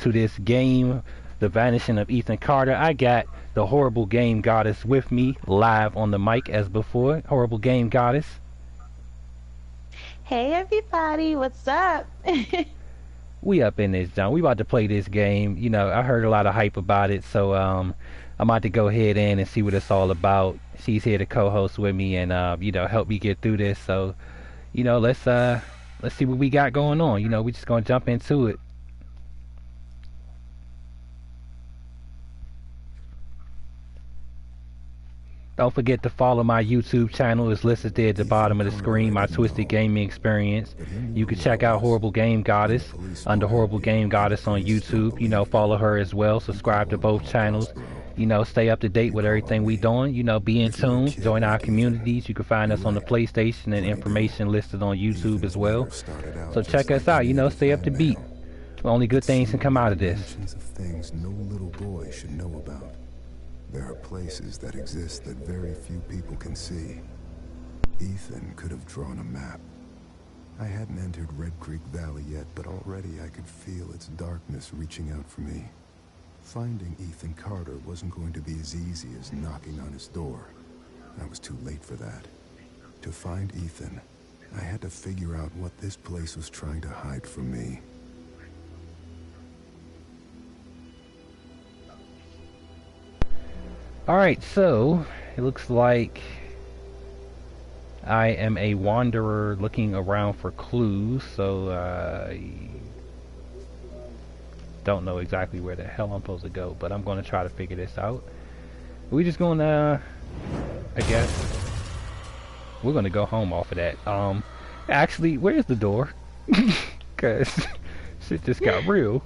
to this game, The Vanishing of Ethan Carter. I got the Horrible Game Goddess with me live on the mic as before. Horrible Game Goddess. Hey everybody, what's up? We up in this, John. We about to play this game. You know, I heard a lot of hype about it, so I'm about to go ahead in and see what it's all about. She's here to co-host with me and you know, help me get through this. So, you know, let's see what we got going on. You know, we just gonna jump into it. Don't forget to follow my YouTube channel. It's listed there at the bottom of the screen, my Twisted Gaming Experience. You can check out Horrible Game Goddess under Horrible Game Goddess on YouTube. You know, follow her as well. Subscribe to both channels. You know, stay up to date with everything we doing. You know, be in tune. Join our communities. You can find us on the PlayStation and information listed on YouTube as well. So check us out. You know, stay up to beat. Only good things can come out of this. Things no little boy should know about. There are places that exist that very few people can see. Ethan could have drawn a map. I hadn't entered Red Creek Valley yet, but already I could feel its darkness reaching out for me. Finding Ethan Carter wasn't going to be as easy as knocking on his door. I was too late for that. To find Ethan, I had to figure out what this place was trying to hide from me. Alright, so it looks like I am a wanderer looking around for clues, so I don't know exactly where the hell I'm supposed to go, but I'm going to try to figure this out. We're just going to, I guess, we're going to go home off of that. Actually, where's the door? Because shit just got real.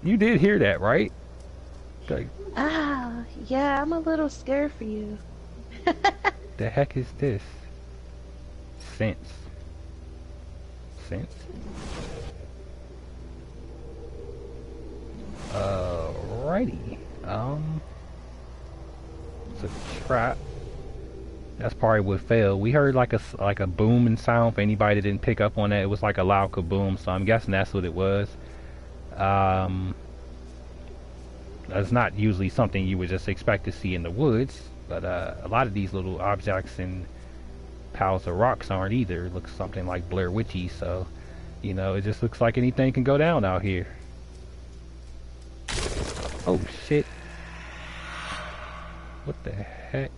You did hear that, right? Like, Ah, yeah, I'm a little scared for you. the heck is this? Sense. Sense? Alrighty. It's a trap. That's probably what failed. We heard like a booming sound. For anybody that didn't pick up on that, it was like a loud kaboom. So I'm guessing that's what it was. That's not usually something you would just expect to see in the woods, but a lot of these little objects and piles of rocks aren't either. It looks something like Blair Witchy, so you know, it just looks like anything can go down out here. Oh shit. What the heck?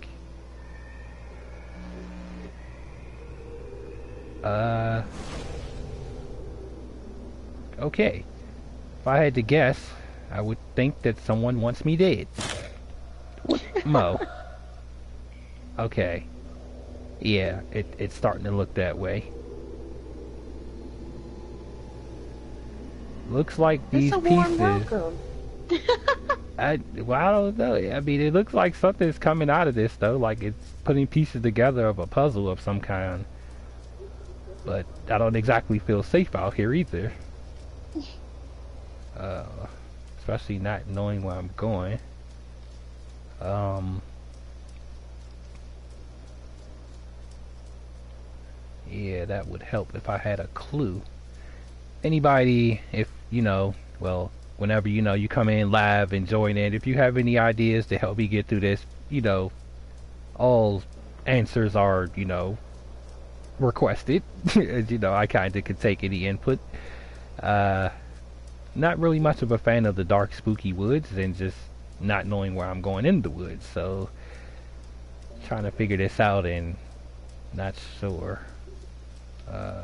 Okay. If I had to guess, I would think that someone wants me dead. Mo. Okay. Yeah, it's starting to look that way. Looks like these It's a pieces... warm welcome. I don't know. I mean, it looks like something's coming out of this, though. Like it's putting pieces together of a puzzle of some kind. But I don't exactly feel safe out here either. Especially not knowing where I'm going. Yeah, that would help if I had a clue. Anybody, if you know, well, whenever you know you come in live and join in, if you have any ideas to help me get through this, you know, all answers are, you know, requested. You know, I kind of could take any input. Not really much of a fan of the dark, spooky woods, and just not knowing where I'm going in the woods. So, trying to figure this out and not sure. I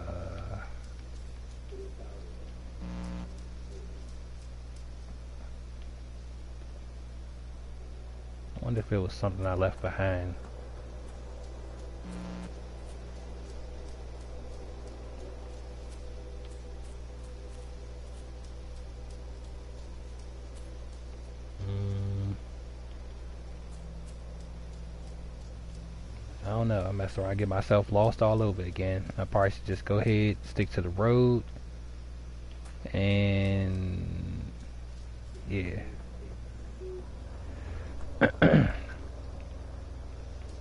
wonder if it was something I left behind. I don't know. I mess around, get myself lost all over again. I probably should just go ahead, stick to the road, and yeah.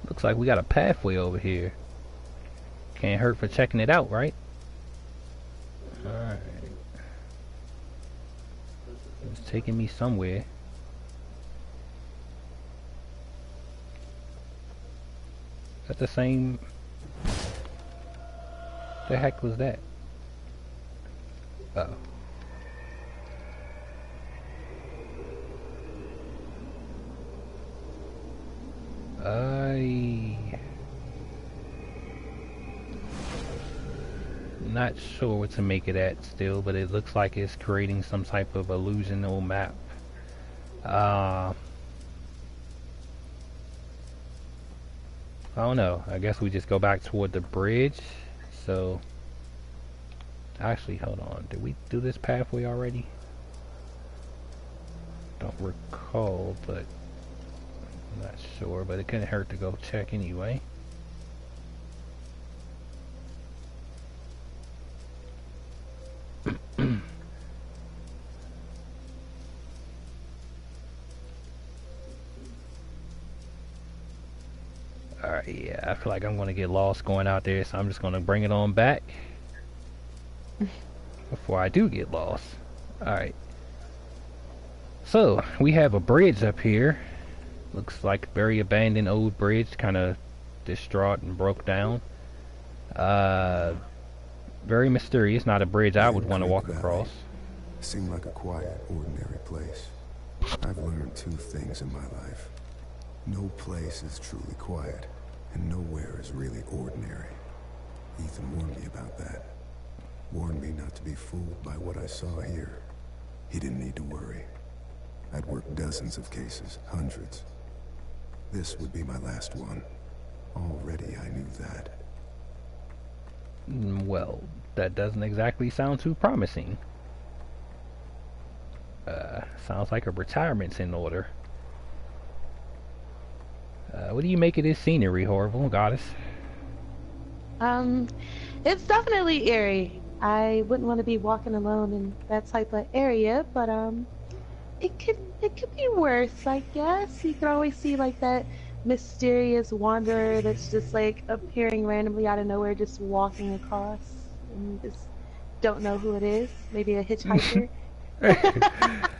Looks like we got a pathway over here. Can't hurt for checking it out, right? Alright. It's taking me somewhere. Is that the same? The heck was that? Uh oh. Not sure what to make of that still, but it looks like it's creating some type of illusional map. I don't know. I guess we just go back toward the bridge. So, actually, hold on. Did we do this pathway already? Don't recall, but I'm not sure. But it couldn't hurt to go check anyway. Alright, yeah, I feel like I'm going to get lost going out there, so I'm just going to bring it on back before I do get lost. Alright. So, we have a bridge up here. Looks like a very abandoned old bridge, kind of distraught and broke down. Very mysterious, not a bridge I would want to walk across. Seemed like a quiet, ordinary place. I've learned two things in my life. No place is truly quiet, and nowhere is really ordinary. Ethan warned me about that. Warned me not to be fooled by what I saw here. He didn't need to worry. I'd worked dozens of cases, hundreds. This would be my last one. Already I knew that. Well, that doesn't exactly sound too promising. Sounds like a retirement's in order. What do you make of this scenery, Horrible Goddess? It's definitely eerie. I wouldn't want to be walking alone in that type of area, but it could be worse, I guess. You could always see like that mysterious wanderer that's just like appearing randomly out of nowhere, just walking across, and you just don't know who it is. Maybe a hitchhiker.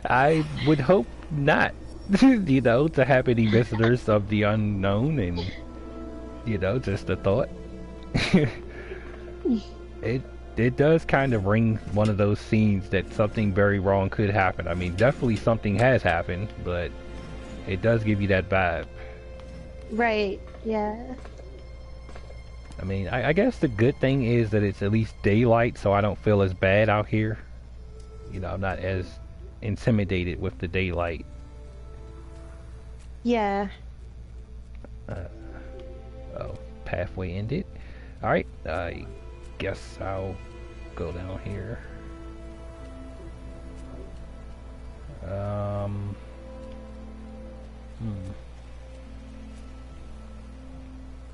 I would hope not. You know, to have any visitors of the unknown, and you know, just a thought. It does kind of ring one of those scenes that something very wrong could happen. I mean, definitely something has happened, but it does give you that vibe. Right, yeah. I mean, I guess the good thing is that it's at least daylight, so I don't feel as bad out here. You know, I'm not as intimidated with the daylight. Yeah. Oh, pathway ended. Alright, I guess I'll go down here.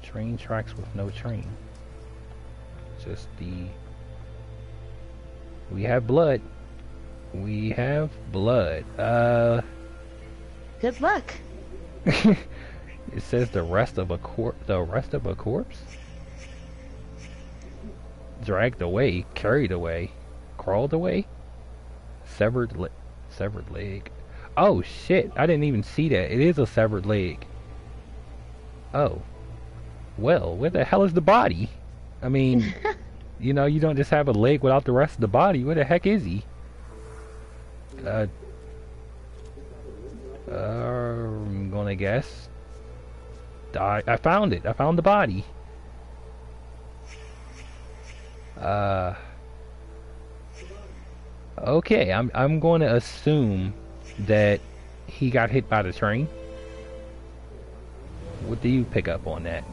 Train tracks with no train. Just the... We have blood. We have blood. Good luck. It says the rest of a corpse? Dragged away, carried away, crawled away, severed leg. Oh shit! I didn't even see that. It is a severed leg. Oh, well, where the hell is the body? I mean, you know, you don't just have a leg without the rest of the body. Where the heck is he? I'm gonna guess. I found it. I found the body. Okay, I'm going to assume that he got hit by the train. What do you pick up on that?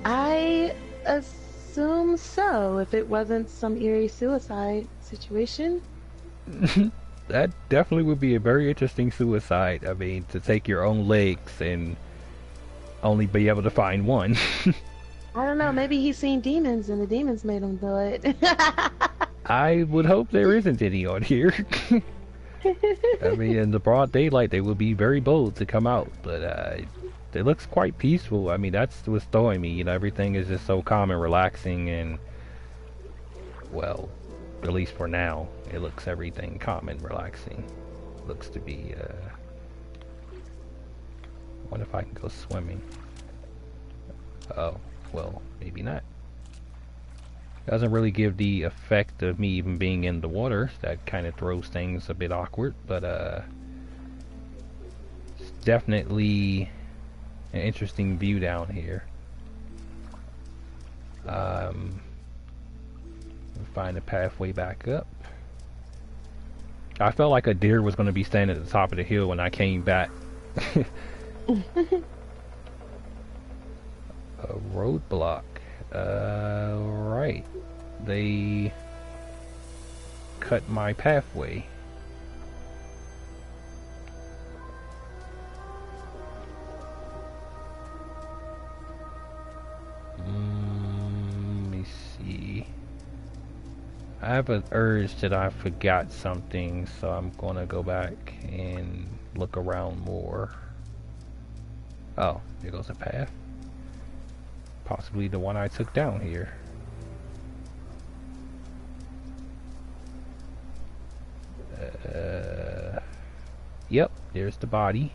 I assume so, if it wasn't some eerie suicide situation. That definitely would be a very interesting suicide. I mean, to take your own legs and only be able to find one. I don't know, maybe he's seen demons and the demons made him do it. I would hope there isn't any on here. I mean, in the broad daylight, they would be very bold to come out, but it looks quite peaceful. I mean, that's what's throwing me. You know, everything is just so calm and relaxing, and well, At least for now, it looks everything calm and relaxing. Looks to be, I wonder if I can go swimming. Oh, well, maybe not. Doesn't really give the effect of me even being in the water. That kind of throws things a bit awkward, but it's definitely an interesting view down here. Find a pathway back up. I felt like a deer was going to be standing at the top of the hill when I came back. A roadblock. Right. They cut my pathway. Let me see. I have an urge that I forgot something, so I'm gonna go back and look around more. Oh, here goes a path. Possibly the one I took down here. Yep, there's the body.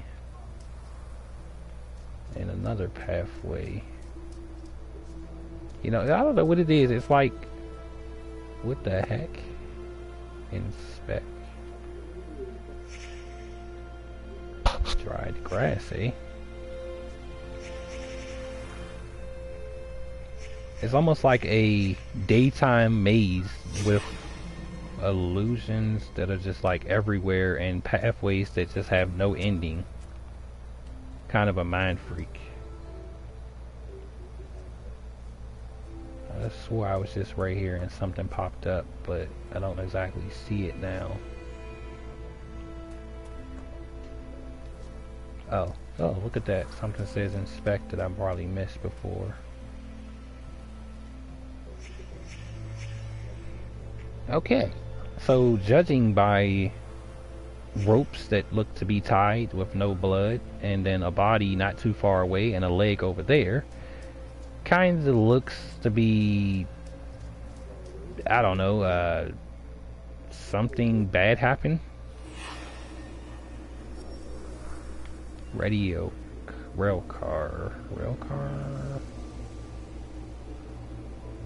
And another pathway. You know, I don't know what it is. It's like, what the heck? Inspect. Dried grass, eh? It's almost like a daytime maze with illusions that are just like everywhere and pathways that just have no ending. Kind of a mind freak. I swore I was just right here and something popped up, but I don't exactly see it now. Oh, look at that. Something says inspect that I probably missed before. Okay, so judging by ropes that look to be tied with no blood, and then a body not too far away and a leg over there, kind of looks to be, I don't know, something bad happened. Radio, rail car.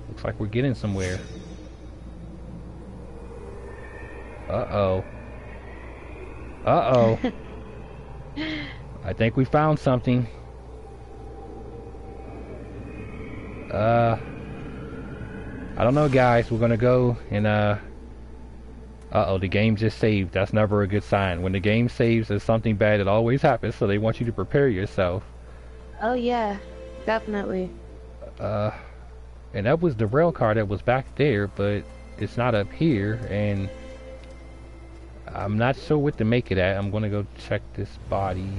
Looks like we're getting somewhere. Uh-oh. I think we found something. I don't know, guys. We're gonna go and uh-oh, the game just saved. That's never a good sign. When the game saves, there's something bad that always happens, so they want you to prepare yourself. Oh yeah, definitely. And that was the rail car that was back there, but it's not up here, and I'm not sure what to make it at. I'm gonna go check this body.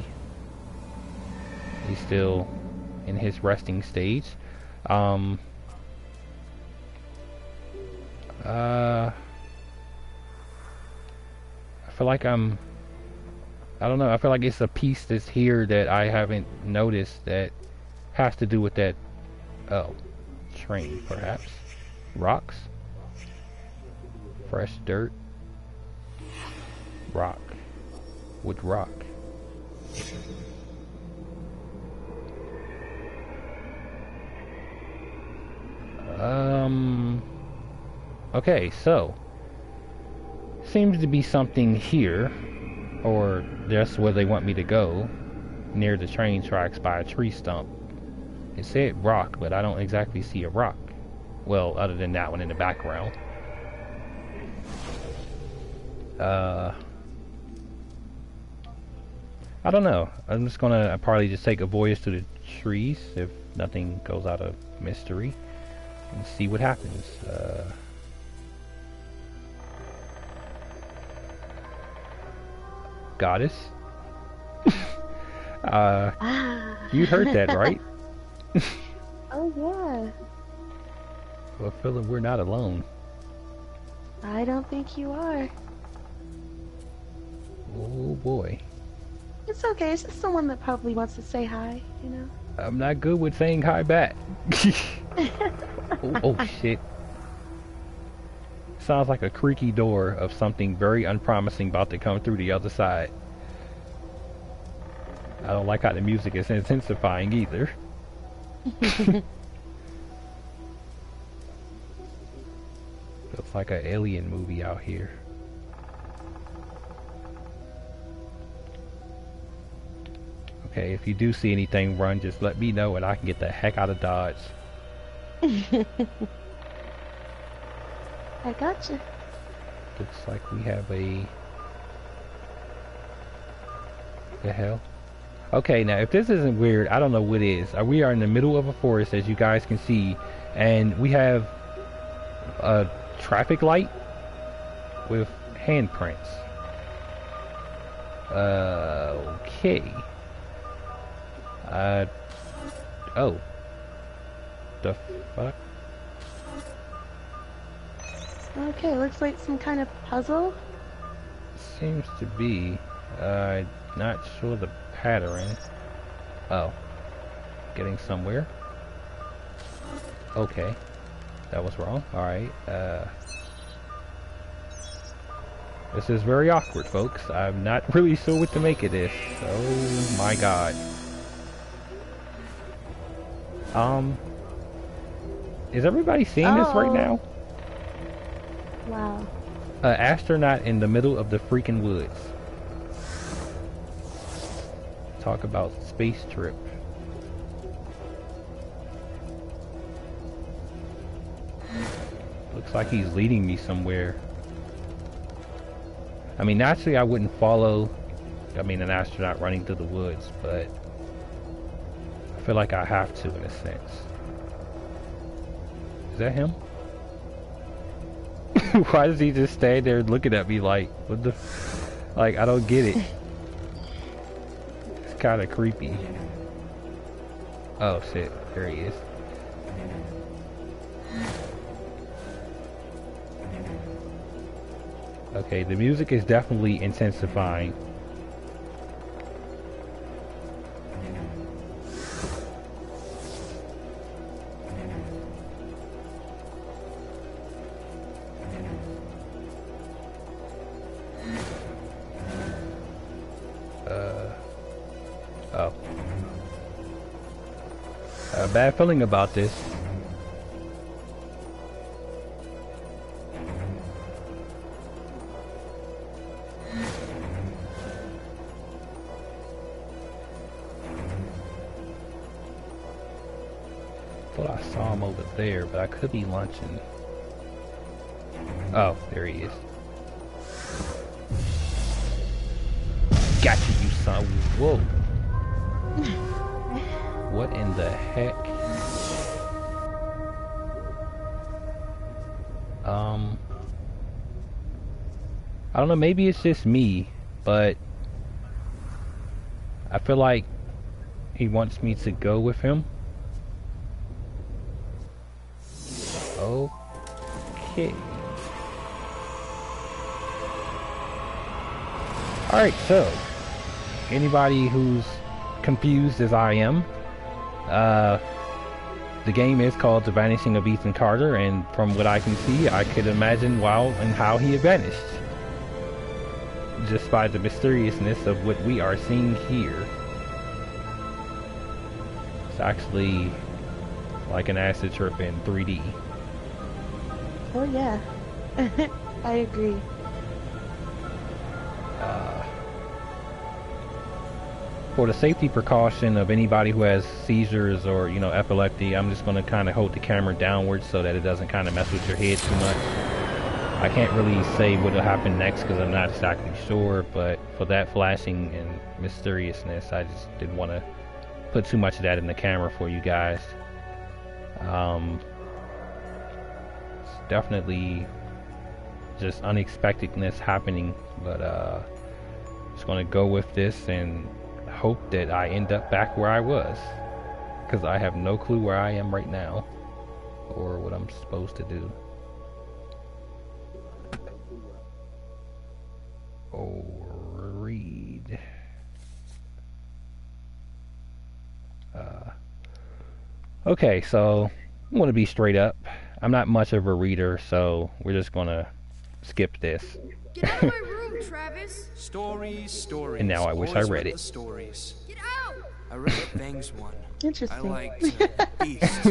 He's still in his resting stage. I feel like I don't know, I feel like it's a piece that's here that I haven't noticed that has to do with that, train perhaps. Rocks? Fresh dirt? Rock. With rock. Okay, so seems to be something here, or that's where they want me to go, near the train tracks by a tree stump. It said rock, but I don't exactly see a rock. Well, other than that one in the background. I don't know. I'm just gonna probably just take a voyage through the trees if nothing goes out of mystery and see what happens. Goddess? You heard that, right? Oh yeah. Well, Philip, we're not alone. I don't think you are. Oh boy. It's okay, it's just someone that probably wants to say hi, you know? I'm not good with saying hi back. Oh shit. Sounds like a creaky door of something very unpromising about to come through the other side. I don't like how the music is intensifying either. Looks like an alien movie out here. Okay, if you do see anything run, just let me know and I can get the heck out of Dodge. I gotcha. Looks like we have a... The hell? Okay, now if this isn't weird, I don't know what is. We are in the middle of a forest, as you guys can see, and we have a traffic light with handprints. Okay. Oh. The fuck? Okay, looks like some kind of puzzle. Seems to be. Not sure the pattern. Oh. Getting somewhere. Okay. That was wrong. Alright. This is very awkward, folks. I'm not really sure what to make of this. Oh my god. Is everybody seeing this right now? Wow. Astronaut in the middle of the freaking woods. Talk about space trip. Looks like he's leading me somewhere. I mean, naturally I wouldn't follow, an astronaut running through the woods, but I feel like I have to in a sense. Is that him? Why does he just stand there looking at me like, what the, like, I don't get it. It's kind of creepy. Oh shit, there he is. Okay, the music is definitely intensifying. Oh. A bad feeling about this. Thought I saw him over there, but I could be lunching. Oh, there he is. Gotcha, you son. Whoa. What in the heck? I don't know, maybe it's just me, but I feel like he wants me to go with him. Okay. Alright, so anybody who's confused as I am, the game is called The Vanishing of Ethan Carter, and from what I can see, I could imagine why and how he had vanished. Just by the mysteriousness of what we are seeing here. It's actually like an acid trip in 3D. Oh yeah. I agree. For the safety precaution of anybody who has seizures or, epilepsy, I'm just going to kind of hold the camera downwards so that it doesn't kind of mess with your head too much. I can't really say what will happen next because I'm not exactly sure, but for that flashing and mysteriousness, I just didn't want to put too much of that in the camera for you guys. It's definitely just unexpectedness happening, but just going to go with this and hope that I end up back where I was, because I have no clue where I am right now or what I'm supposed to do. Read. Okay, so I want to be straight up. I'm not much of a reader, so we're just gonna skip this. Get out of my room, Travis! Stories, stories. And now I wish I Always read with it. The stories. Get out! I read the Bangs one. I Interesting. liked Beast.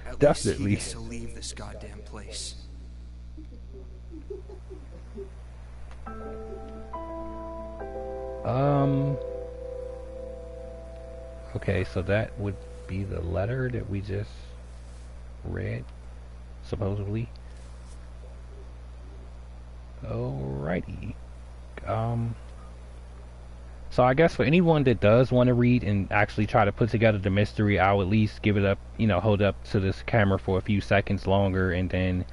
At Definitely. least he gets to leave this goddamn place. Okay, so that would be the letter that we just read, supposedly. Alrighty. So I guess for anyone that does want to read and actually try to put together the mystery, I'll at least give it up, hold up to this camera for a few seconds longer, and then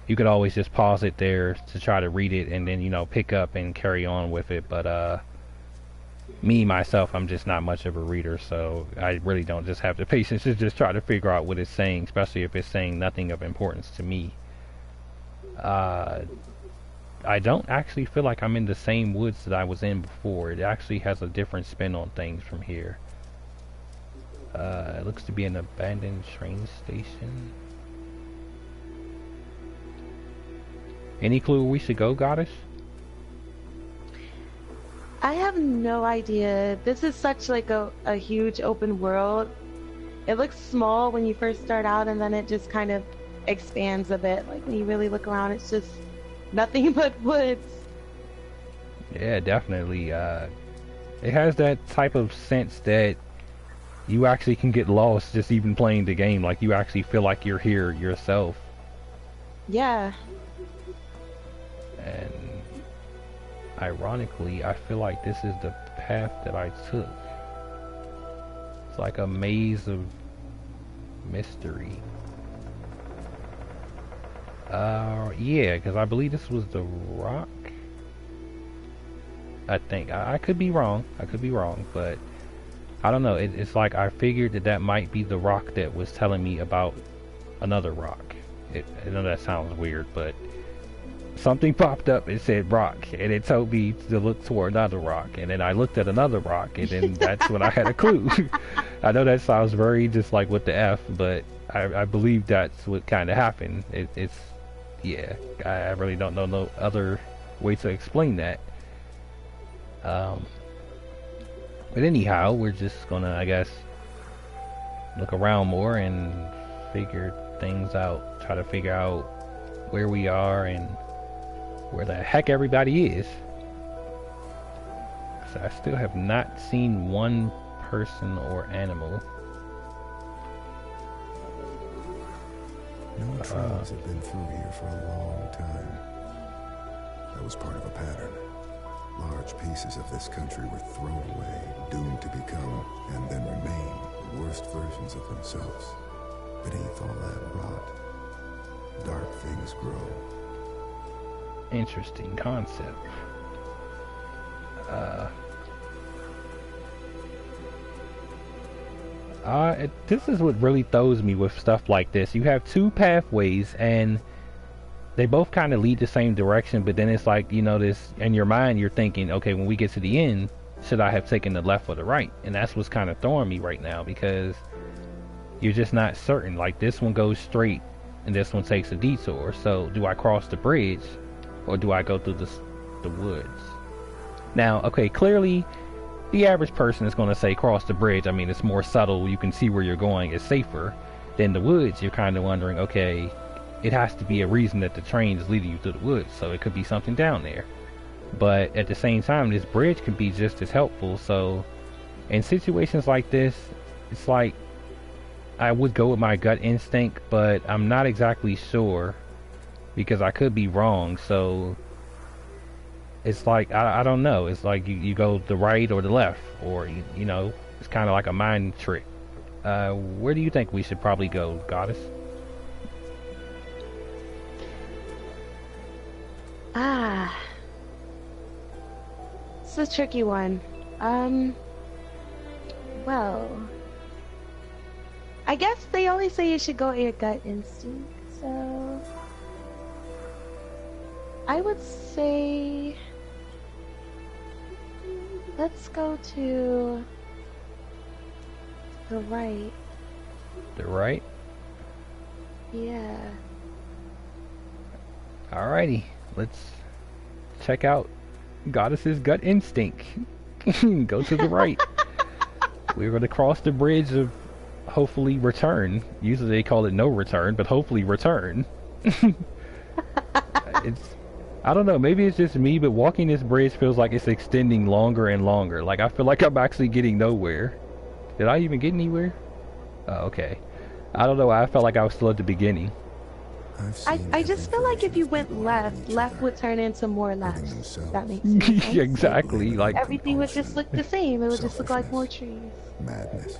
you could always just pause it there to try to read it, and then, pick up and carry on with it. But, me, myself, I'm just not much of a reader, so I really don't just have the patience to just try to figure out what it's saying, especially if it's saying nothing of importance to me. I don't actually feel like I'm in the same woods that I was in before. It actually has a different spin on things from here. It looks to be an abandoned train station. Any clue where we should go, Goddess? I have no idea. This is such like a huge open world. It looks small when you first start out, and then it just kind of expands a bit. Like when you really look around, it's just nothing but woods. Yeah, definitely. It has that type of sense that you actually can get lost just even playing the game. Like you actually feel like you're here yourself. Yeah. And ironically, I feel like this is the path that I took. It's like a maze of mystery. Yeah, because I believe this was the rock. I think. I could be wrong. But I don't know. It's like I figured that might be the rock that was telling me about another rock. I know that sounds weird, but something popped up. It said rock, and it told me to look toward another rock. And then I looked at another rock, and then that's when I had a clue. I know that sounds very just like with the F, but I believe that's what kind of happened. Yeah, I really don't know no other way to explain that. But anyhow, we're just gonna, I guess, look around more and figure things out. Try to figure out where we are and where the heck everybody is. So I still have not seen one person or animal. No trains have been through here for a long time. That was part of a pattern. Large pieces of this country were thrown away, doomed to become, and then remain, the worst versions of themselves. Beneath all that rot, dark things grow. Interesting concept. This is what really throws me with stuff like this. You have two pathways and they both kind of lead the same direction, but then it's like, this in your mind you're thinking, okay, when we get to the end, should I have taken the left or the right? And that's what's kind of throwing me right now, because you're just not certain. Like this one goes straight and this one takes a detour. So do I cross the bridge or do I go through the woods? Now, okay, clearly the average person is going to say cross the bridge. I mean, it's more subtle. You can see where you're going. It's safer. Than the woods, you're kind of wondering, okay, it has to be a reason that the train is leading you to the woods. So it could be something down there. But at the same time, this bridge can be just as helpful. So in situations like this, it's like I would go with my gut instinct, but I'm not exactly sure because I could be wrong. So it's like, I don't know. It's like you go the right or the left, or, it's kind of like a mind trick. Where do you think we should probably go, Goddess? It's a tricky one. Well, I guess they always say you should go at your gut instinct, so I would say let's go to the right. The right? Yeah. Alrighty, let's check out Goddess's gut instinct. Go to the right. We're going to cross the bridge of hopefully return. Usually they call it no return, but hopefully return. I don't know, maybe it's just me, but walking this bridge feels like it's extending longer and longer. Like, I feel like I'm actually getting nowhere. Did I even get anywhere? Oh, okay. I don't know, I felt like I was still at the beginning. I just feel like if you went left would turn into more lefts. That makes sense. Yeah, exactly. Like, everything would just look the same. It would just look like more trees. Madness.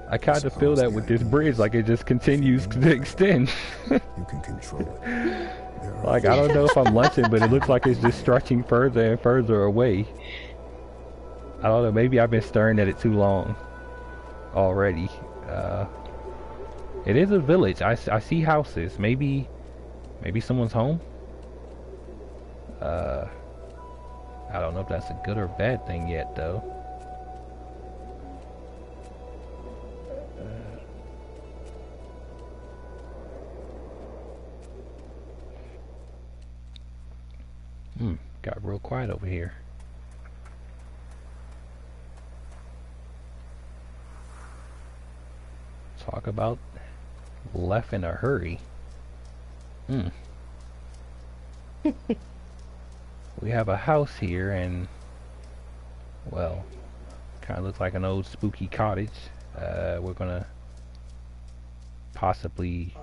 I kind of feel that with this bridge, like it just continues to extend. You can control it. Like, I don't know if I'm lunching, but it looks like it's just stretching further and further away. I don't know, maybe I've been staring at it too long already. It is a village. I see houses. Maybe someone's home? I don't know if that's a good or bad thing yet, though. Got real quiet over here. Talk about left in a hurry. We have a house here, and well, kind of looks like an old spooky cottage. We're gonna possibly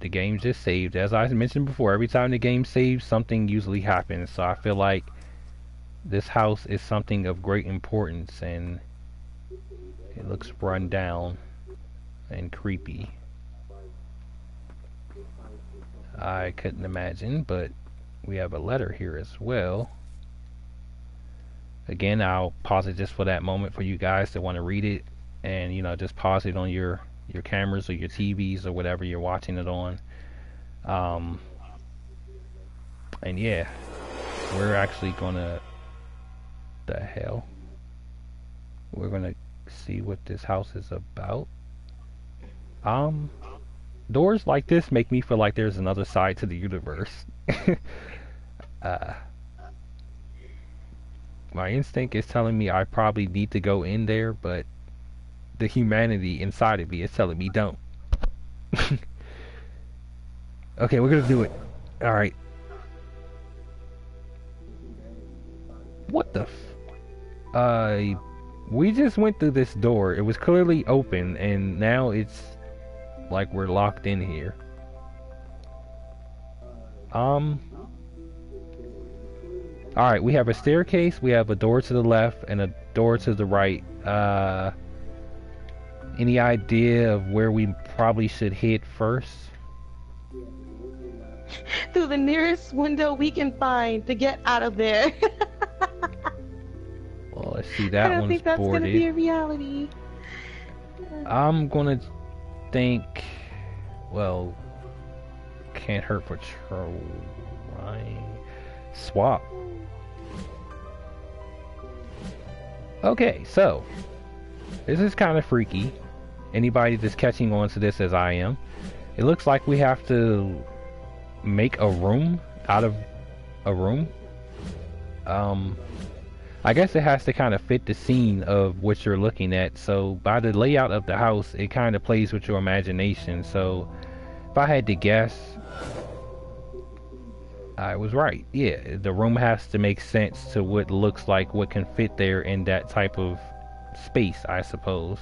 the game just saved. As I mentioned before, every time the game saves, something usually happens. So I feel like this house is something of great importance, and it looks run down and creepy. I couldn't imagine, but we have a letter here as well. Again, I'll pause it just for that moment for you guys that want to read it, and you know, just pause it on your cameras or your TVs or whatever you're watching it on. And yeah, we're actually gonna we're gonna see what this house is about. Doors like this make me feel like there's another side to the universe. My instinct is telling me I probably need to go in there, but the humanity inside of me is telling me don't. Okay, we're gonna do it. Alright. What the we just went through this door. It was clearly open, and now it's like we're locked in here. Alright, we have a staircase, we have a door to the left, and a door to the right. Any idea of where we probably should head first? Through the nearest window we can find to get out of there. Well, let's see, that I don't one's think that's boarded. gonna be a reality. I'm gonna think, well, can't hurt for trying. Swap. Okay, so this is kind of freaky. Anybody that's catching on to this as I am, it looks like we have to make a room out of a room. I guess it has to kind of fit the scene of what you're looking at. So by the layout of the house, it kind of plays with your imagination. So if I had to guess, I was right. Yeah, the room has to make sense to what looks like what can fit there in that type of space, I suppose.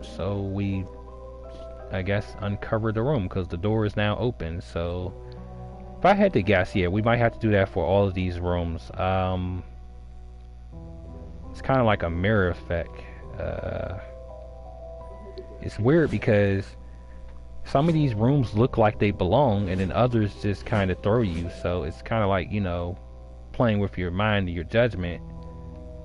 So we, I guess, uncover the room because the door is now open. So if I had to guess, yeah, we might have to do that for all of these rooms. It's kind of like a mirror effect. It's weird because some of these rooms look like they belong, and then others just kind of throw you. So it's kind of like, you know, playing with your mind and your judgment.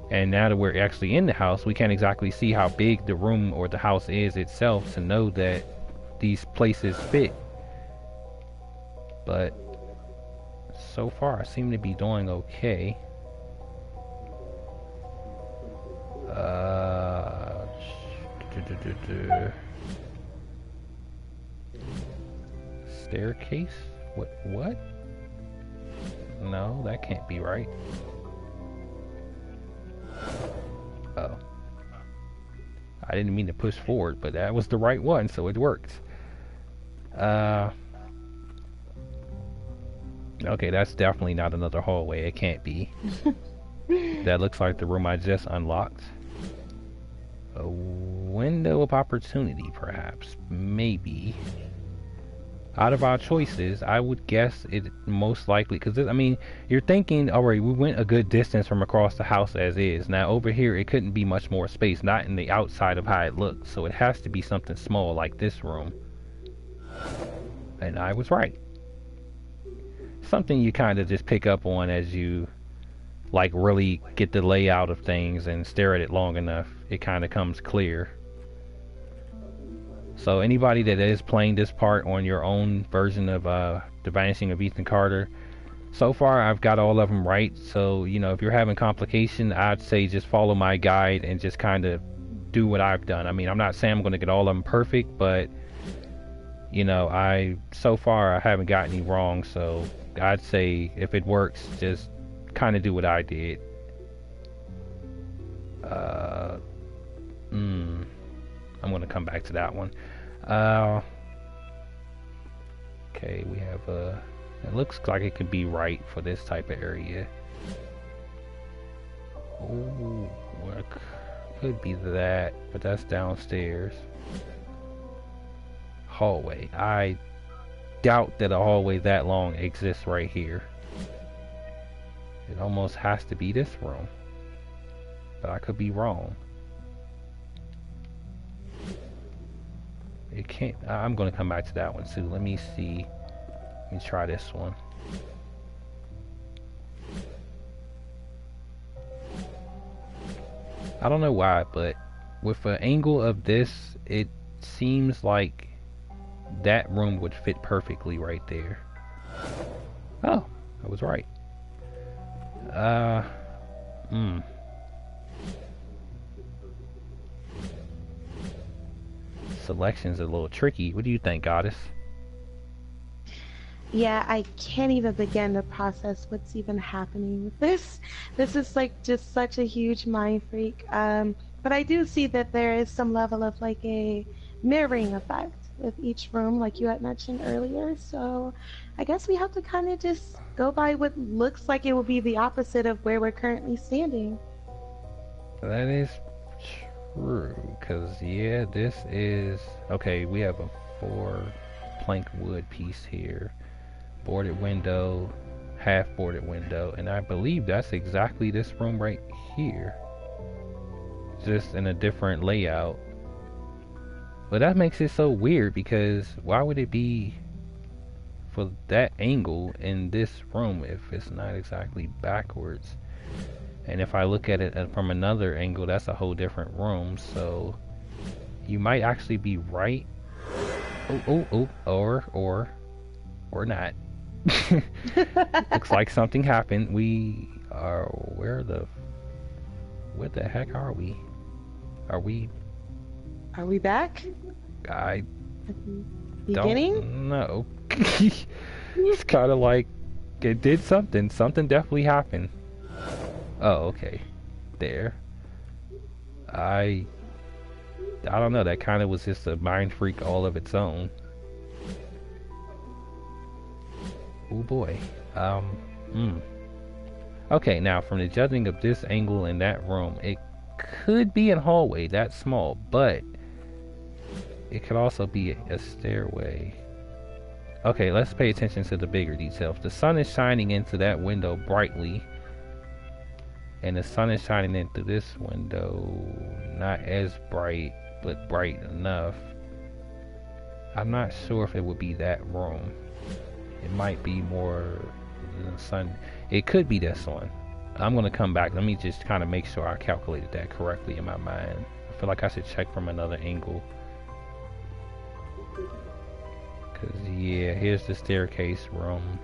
And now that we're actually in the house, we can't exactly see how big the room or the house is itself to know that these places fit. But so far, I seem to be doing okay. Staircase? What? No, that can't be right. Oh. I didn't mean to push forward, but that was the right one, so it worked. Okay, that's definitely not another hallway. It can't be. That looks like the room I just unlocked. A window of opportunity, perhaps. Maybe. Out of our choices, I would guess it most likely, because I mean, you're thinking, alright, we went a good distance from across the house as is. Now over here, it couldn't be much more space, not in the outside of how it looks, so it has to be something small like this room. And I was right. Something you kind of just pick up on as you like really get the layout of things and stare at it long enough, it kind of comes clear. So anybody that is playing this part on your own version of The Vanishing of Ethan Carter, so far I've got all of them right. So, you know, if you're having complication, I'd say just follow my guide and just kind of do what I've done. I mean, I'm not saying I'm going to get all of them perfect, but, you know, so far I haven't got any wrong. So I'd say if it works, just kind of do what I did. I'm going to come back to that one. Okay, we have it looks like it could be right for this type of area. Oh, what could be that, but that's downstairs. Hallway. I doubt that a hallway that long exists right here. It almost has to be this room, but I could be wrong. It can't. I'm going to come back to that one too. Let me see. Let me try this one. I don't know why, but with an angle of this, it seems like that room would fit perfectly right there. Oh, I was right. Selection's a little tricky. What do you think, Goddess? Yeah, I can't even begin to process what's even happening with this. This is like just such a huge mind freak. But I do see that there is some level of like a mirroring effect with each room, like you had mentioned earlier. So I guess we have to kind of just go by what looks like it will be the opposite of where we're currently standing. That is true, because yeah, this is okay. We have a 4 plank wood piece here, boarded window, half boarded window, and I believe that's exactly this room right here, just in a different layout. But that makes it so weird, because why would it be for that angle in this room if it's not exactly backwards? And if I look at it from another angle, that's a whole different room. So you might actually be right. Or not. Looks like something happened. We are where the heck are we? Are we back? I Beginning? don't know. It's kind of like it did something. Something definitely happened. Oh, okay. There. I don't know. That kind of was just a mind freak all of its own. Oh boy. Okay, now from the judging of this angle in that room, it could be a hallway that small, but it could also be a stairway. Okay, let's pay attention to the bigger details. The sun is shining into that window brightly, and the sun is shining into this window not as bright, but bright enough. I'm not sure if it would be that room. It might be more the sun. It could be this one. I'm gonna come back. Let me just kind of make sure I calculated that correctly in my mind. I feel like I should check from another angle. Cause yeah, here's the staircase room.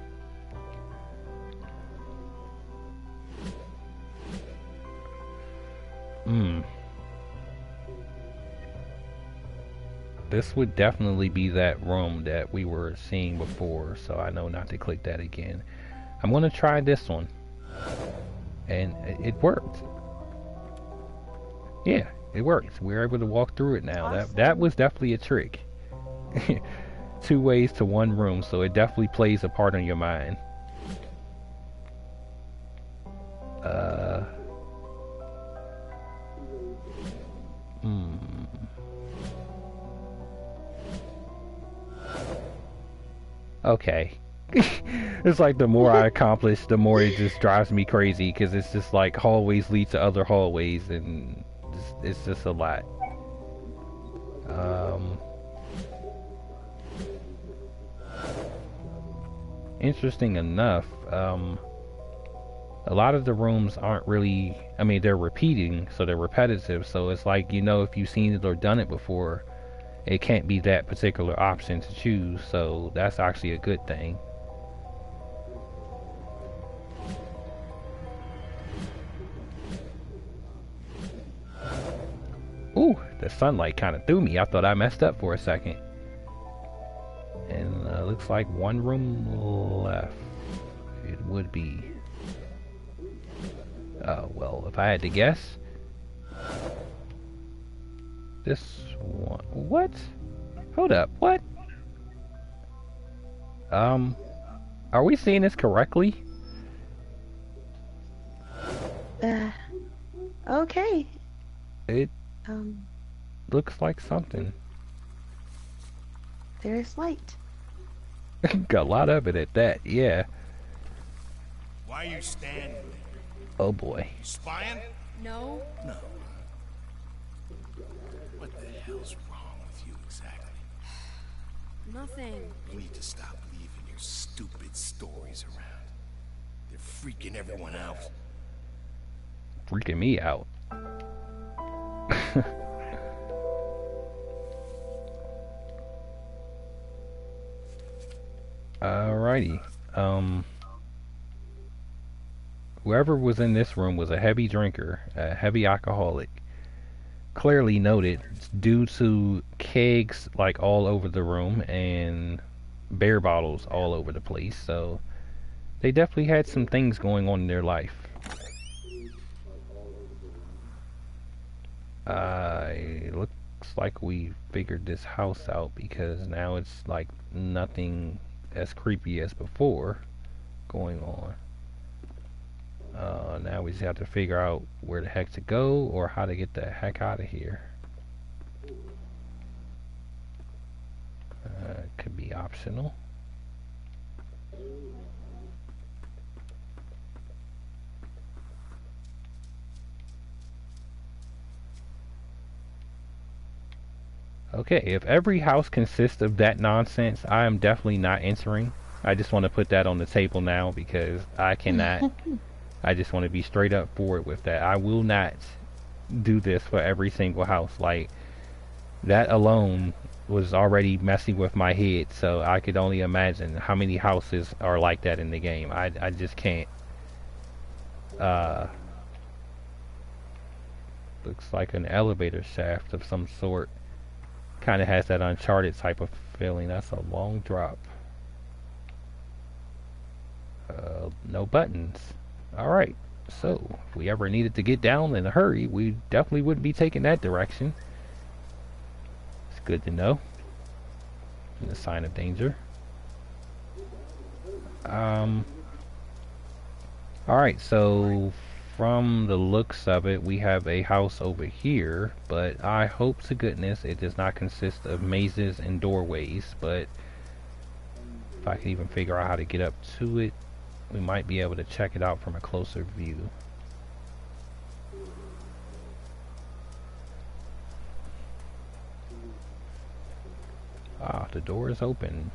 this would definitely be that room that we were seeing before, so I know not to click that again. I'm gonna try this one. And it worked. Yeah, it worked. We're able to walk through it now. Awesome. That was definitely a trick. 2 ways to 1 room, so it definitely plays a part on your mind. Okay. It's like the more I accomplish, the more it just drives me crazy, because it's just like hallways lead to other hallways, and it's just a lot. Interesting enough, a lot of the rooms aren't really, I mean, they're repeating, so they're repetitive, so it's like, you know, if you've seen it or done it before, it can't be that particular option to choose, so that's actually a good thing. Ooh, the sunlight kind of threw me. I thought I messed up for a second. And looks like 1 room left. It would be. Oh, well, if I had to guess. This one. What? Hold up. What? Are we seeing this correctly? Okay. It looks like something. There's light. Got a lot of it at that, yeah. Why are you standing there? Oh boy. Spying? No. No. What the hell's wrong with you exactly? Nothing. You need to stop leaving your stupid stories around. They're freaking everyone out. Freaking me out. Alrighty. Whoever was in this room was a heavy drinker, a heavy alcoholic. Clearly noted due to kegs like all over the room and beer bottles all over the place. So they definitely had some things going on in their life. It looks like we figured this house out, because now it's like nothing as creepy as before going on. Now we just have to figure out where the heck to go or how to get the heck out of here. Could be optional. Okay, if every house consists of that nonsense, I am definitely not entering. I just want to put that on the table now, because I cannot. I just want to be straight up forward with that. I will not do this for every single house. Like, that alone was already messing with my head, so I could only imagine how many houses are like that in the game. I just can't. Looks like an elevator shaft of some sort. Kind of has that Uncharted type of feeling. That's a long drop. No buttons. Alright, so if we ever needed to get down in a hurry, we definitely wouldn't be taking that direction. It's good to know. A sign of danger. Alright, so from the looks of it, we have a house over here, but I hope to goodness it does not consist of mazes and doorways. But if I can even figure out how to get up to it, we might be able to check it out from a closer view. Ah, the door is open.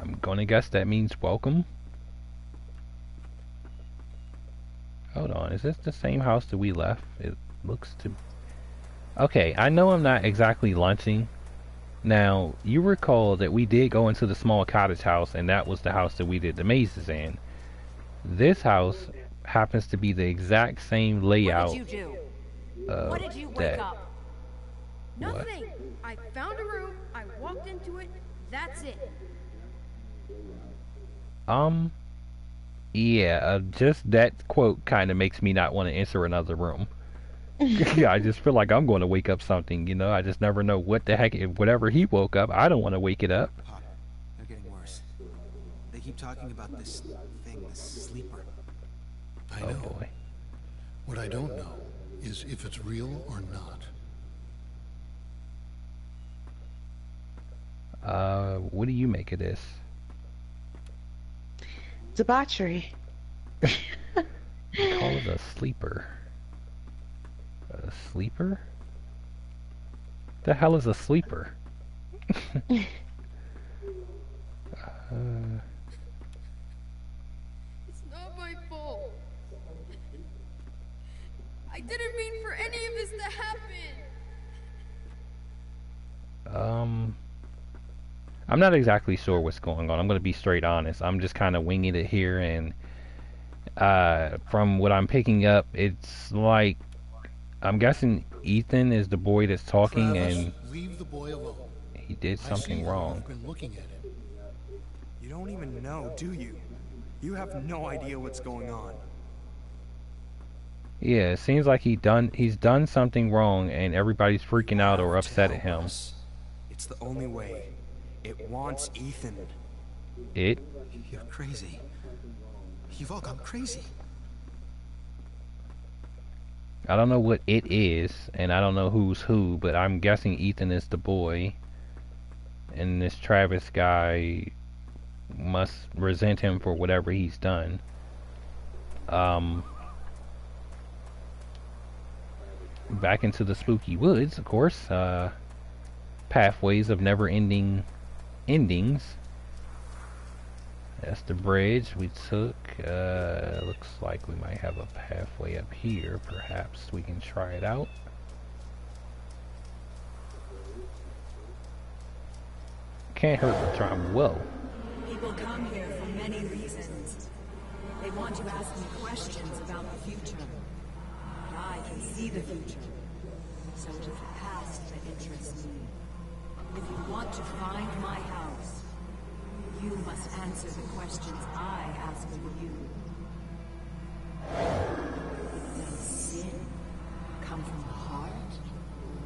I'm gonna guess that means welcome. Hold on, is this the same house that we left? It looks to... Okay, I know I'm not exactly lunching. Now, you recall that we did go into the small cottage house, and that was the house that we did the mazes in. This house happens to be the exact same layout. What did you do? What did you wake up? Nothing. I found a room. I walked into it, that's it. Yeah, just that quote kind of makes me not want to enter another room. Yeah, I just feel like I'm going to wake up something, you know? I just never know what the heck, whatever he woke up, I don't want to wake it up. Pop, they're getting worse. They keep talking about this thing, this sleeper. I Oh know. boy. What I don't know is if it's real or not. What do you make of this? Debauchery. Call it a sleeper. A sleeper? The hell is a sleeper? It's not my fault. I didn't mean for any of this to happen. I'm not exactly sure what's going on. I'm going to be straight honest. I'm just kind of winging it here, and from what I'm picking up, it's like, I'm guessing Ethan is the boy that's talking, Travis, and leave the boy alone. he did I see something how wrong. you've been looking at him. You don't even know, do you? You have no idea what's going on. Yeah, it seems like he's done something wrong, and everybody's freaking out or upset at him. It's the only way. It wants Ethan. It? You're crazy. You've all gone crazy. I don't know what it is, and I don't know who's who, but I'm guessing Ethan is the boy, and this Travis guy must resent him for whatever he's done. Back into the spooky woods, of course. Pathways of never-ending endings. That's the bridge we took. Looks like we might have a pathway up here. Perhaps we can try it out. Can't hurt but try. Whoa. People come here for many reasons. They want to ask me questions about the future. But I can see the future. So it is the past that interests me. If you want to find my house, you must answer the questions I ask of you. Does sin come from the heart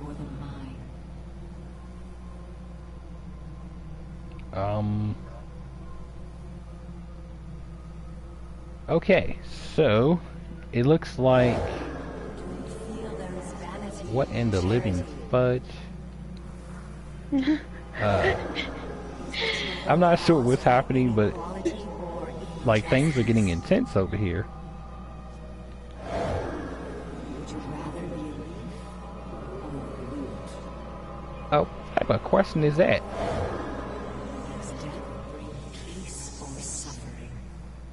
or the mind? Okay, so it looks like what in the living fudge? I'm not sure what's happening, but like things are getting intense over here. Oh, what type of question is that?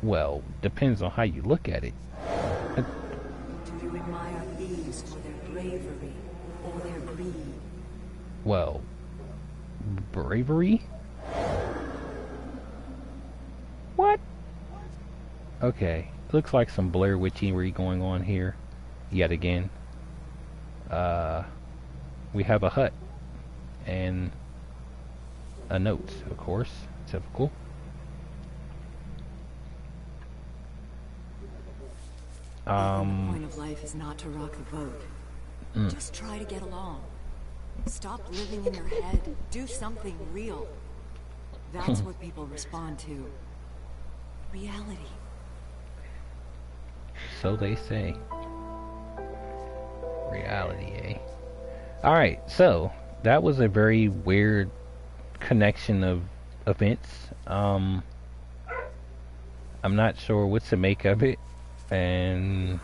Well, depends on how you look at it. Do you admire thieves for their bravery or their greed? Well, bravery? What? Okay, looks like some Blair Witchery going on here, yet again. We have a hut and a note, of course, typical. The point of life is not to rock the boat. Just try to get along. Stop living in your head. Do something real. That's what people respond to. Reality. So they say. Reality, eh? Alright, so that was a very weird connection of events. I'm not sure what to make of it. And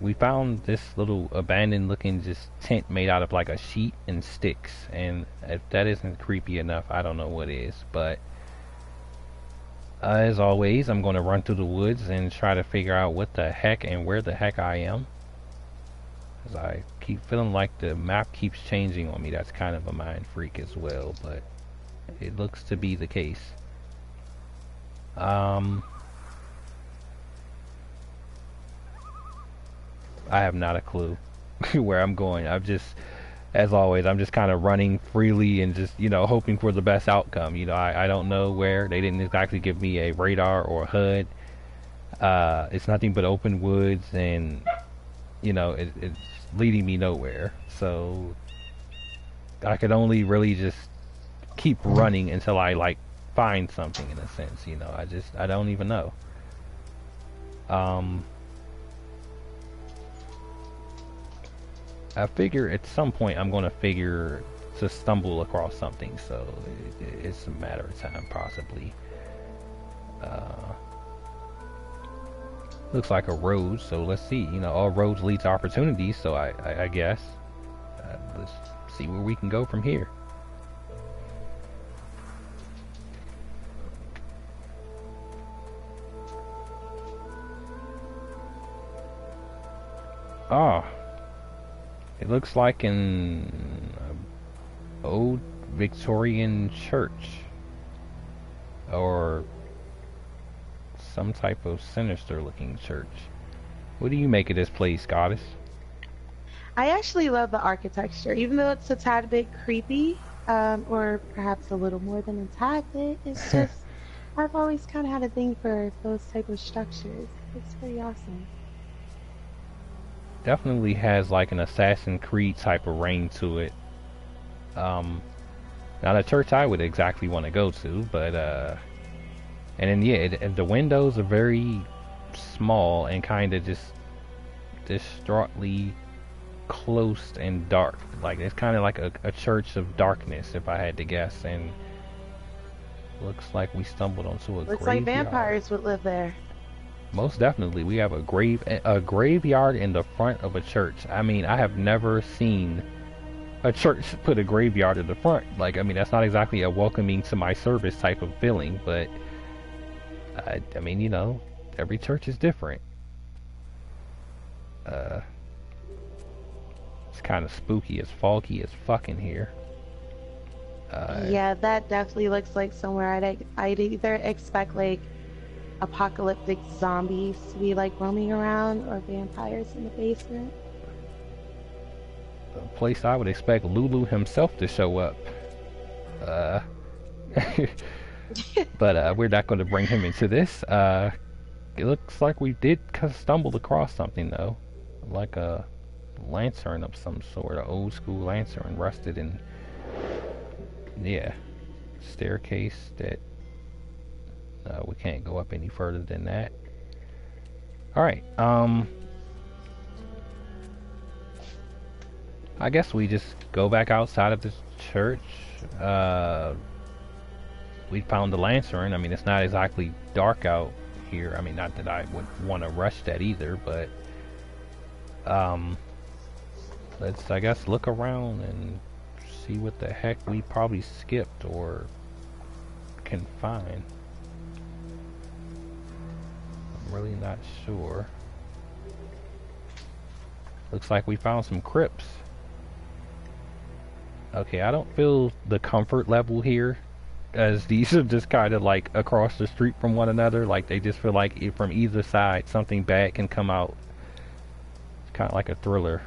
we found this little abandoned looking just tent made out of like a sheet and sticks, and if that isn't creepy enough, I don't know what is. But as always, I'm going to run through the woods and try to figure out what the heck and where the heck I am, because I keep feeling like the map keeps changing on me. That's kind of a mind freak as well, but it looks to be the case. I have not a clue where I'm going. as always, I'm just kind of running freely and just, hoping for the best outcome. I don't know where. They didn't exactly give me a radar or a HUD. It's nothing but open woods, and, it's leading me nowhere. So I could only really just keep running until I, like, find something, in a sense. I don't even know. I figure at some point I'm going to figure to stumble across something, so it's a matter of time, possibly. Looks like a road, so let's see. All roads lead to opportunities, so I guess. Let's see where we can go from here. Ah. It looks like an old Victorian church, or some type of sinister looking church. What do you make of this place, Goddess? I actually love the architecture, even though it's a tad bit creepy, or perhaps a little more than a tad bit. It's just, I've always kind of had a thing for those type of structures. It's pretty awesome. Definitely has like an Assassin's Creed type of ring to it. Not a church I would exactly want to go to, but and then yeah, the windows are very small and kind of just distraughtly close and dark. Like it's kind of like a church of darkness, if I had to guess. And looks like we stumbled onto a Looks graveyard. like vampires would live there. Most definitely, we have a graveyard in the front of a church. I mean, I have never seen a church put a graveyard in the front. Like, I mean, that's not exactly a welcoming to my service type of feeling, but I mean, every church is different. It's kind of spooky. It's foggy as fucking here. Yeah, that definitely looks like somewhere I'd either expect like apocalyptic zombies to be like roaming around, or vampires in the basement. A place I would expect Lulu himself to show up. But we're not going to bring him into this. It looks like we did stumble across something though, like a lantern of some sort, an old school lantern, rusted and yeah, staircase that. We can't go up any further than that. Alright, I guess we just go back outside of this church. We found the lantern. I mean, it's not exactly dark out here. I mean, not that I would want to rush that either, but let's, I guess, look around and see what the heck we probably skipped or can find. Really not sure. Looks like we found some crypts. Okay, I don't feel the comfort level here, as these are just kind of like across the street from one another. Like they just feel like from either side something bad can come out. It's kind of like a thriller.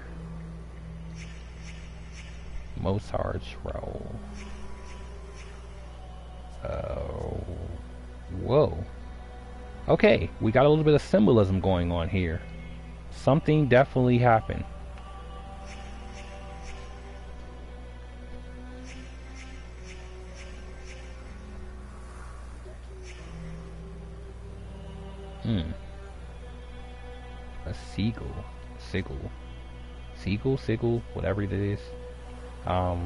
Mozart's roll. Whoa. Okay, we got a little bit of symbolism going on here. Something definitely happened. A seagull, whatever it is. A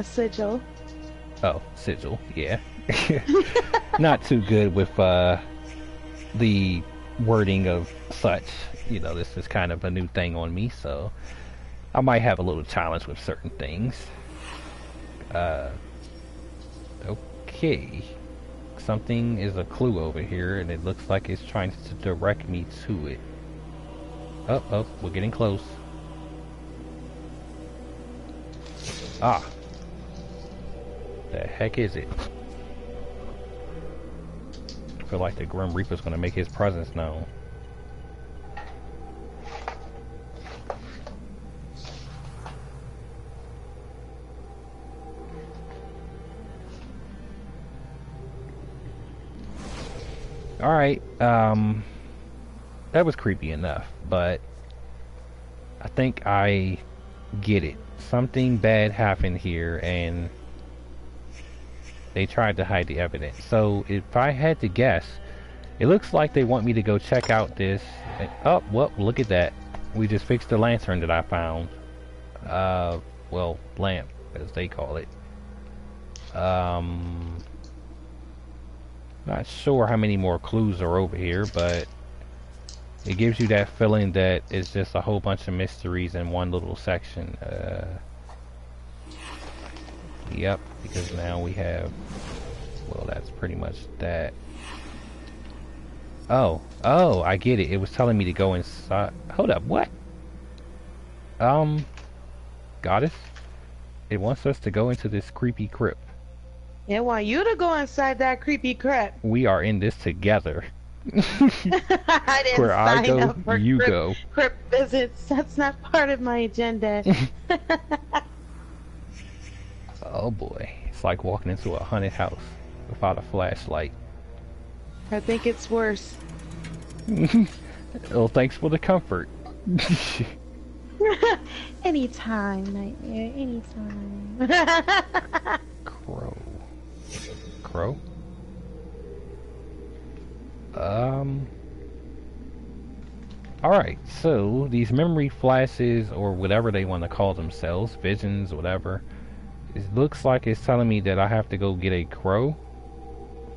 sigil. Oh, sigil, yeah. Not too good with the wording of such. This is kind of a new thing on me, so I might have a little challenge with certain things. Okay. Something is a clue over here, and it looks like it's trying to direct me to it. Oh, we're getting close. Ah. The heck is it? I feel like the Grim Reaper's gonna make his presence known. Alright, that was creepy enough, but I think I get it. Something bad happened here, and they tried to hide the evidence. So, if I had to guess, it looks like they want me to go check out this... Oh, well, look at that. We just fixed the lantern that I found. Well, lamp, as they call it. Not sure how many more clues are over here, but it gives you that feeling that it's just a whole bunch of mysteries in one little section. Yep, because now we have... Well, that's pretty much that. Oh, I get it. It was telling me to go inside. Hold up, what? Goddess? It wants us to go into this creepy crypt. It want you to go inside that creepy crypt. We are in this together. I didn't Where I sign go, up for you go. crypt visits. That's not part of my agenda. Oh boy, it's like walking into a haunted house without a flashlight. I think it's worse. Well, thanks for the comfort. Anytime, Nightmare, anytime. Crow. Crow? Alright, so these memory flashes, or whatever they want to call themselves, visions, whatever, it looks like it's telling me that I have to go get a crow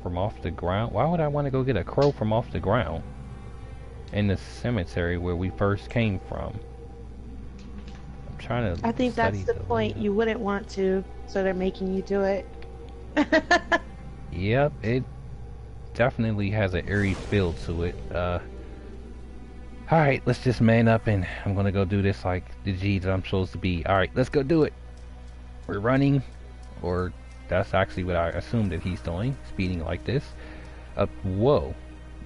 from off the ground. Why would I want to go get a crow from off the ground? In the cemetery where we first came from. I'm trying to... I think that's the point. You wouldn't want to, so they're making you do it. Yep, it definitely has an eerie feel to it. Alright, let's just man up, and I'm gonna go do this like the G that I'm supposed to be. Alright, let's go do it. We're running, or that's actually what I assumed that he's doing, speeding like this. Whoa.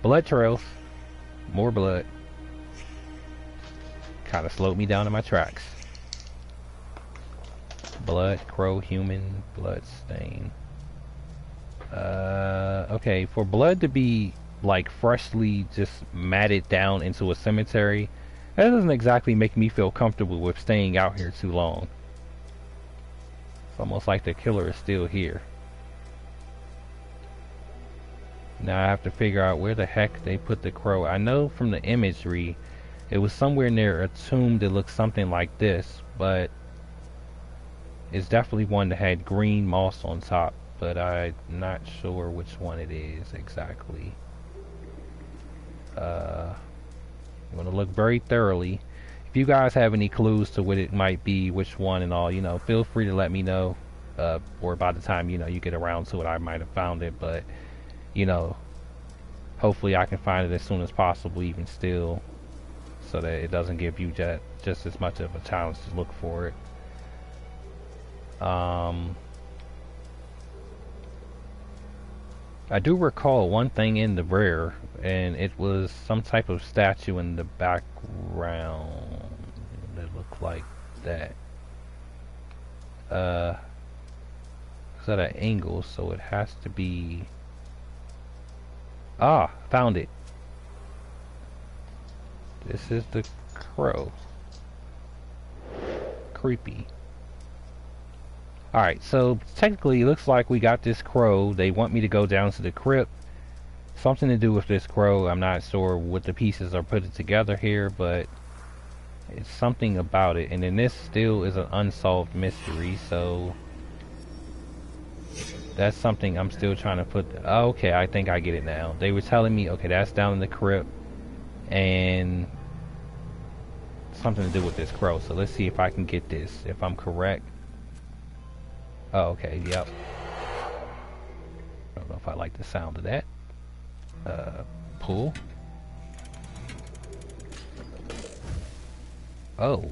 Blood trails. More blood. Kinda slowed me down in my tracks. Blood, crow, human, blood stain. Okay, for blood to be like freshly just matted down into a cemetery, that doesn't exactly make me feel comfortable with staying out here too long. It's almost like the killer is still here. Now I have to figure out where the heck they put the crow. I know from the imagery it was somewhere near a tomb that looks something like this, but it's definitely one that had green moss on top, but I'm not sure which one it is exactly. I'm gonna look very thoroughly. If you guys have any clues to what it might be, which one and all, you know, feel free to let me know. Or by the time, you know, you get around to it, I might have found it, but, you know, hopefully I can find it as soon as possible, even still, so that it doesn't give you just as much of a challenge to look for it. I do recall one thing in the rear, and it was some type of statue in the background that looked like that. It's at an angle, so it has to be... Ah, found it. This is the crow. Creepy. Alright, so technically it looks like we got this crow. They want me to go down to the crypt. Something to do with this crow. I'm not sure what the pieces are put together here, but it's something about it. And then this still is an unsolved mystery, so that's something I'm still trying to put... Okay, I think I get it now. They were telling me, okay, that's down in the crypt, and something to do with this crow. So let's see if I can get this, if I'm correct. Oh, okay, yep. I don't know if I like the sound of that. Pull. Oh.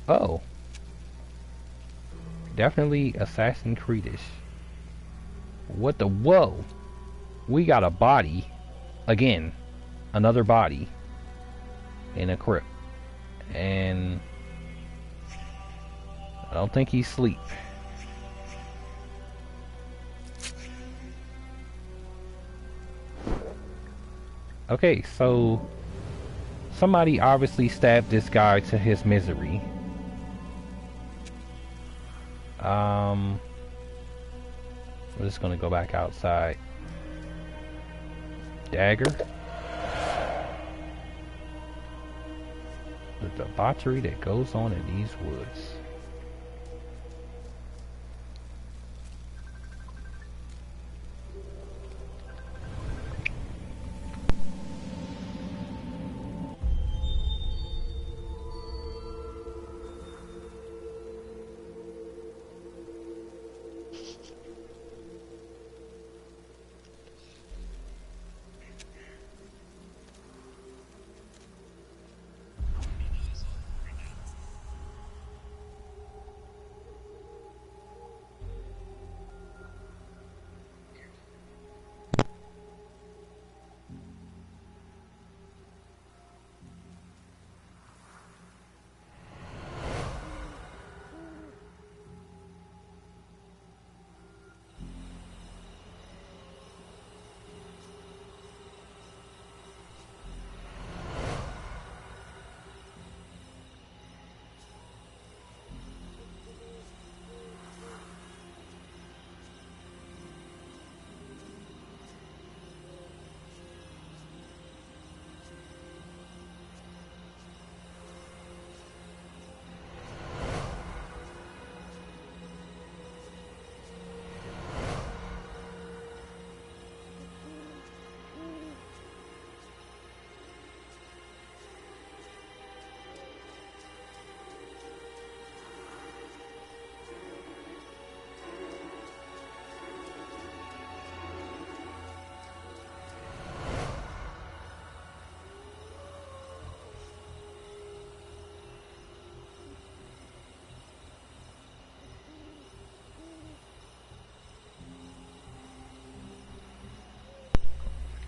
Oh. Definitely Assassin's Creed-ish. What the... Whoa! We got a body. Again. Another body. In a crypt. And... I don't think he's asleep. Okay, so somebody obviously stabbed this guy to his misery. We're just gonna go back outside. Dagger. The debauchery that goes on in these woods.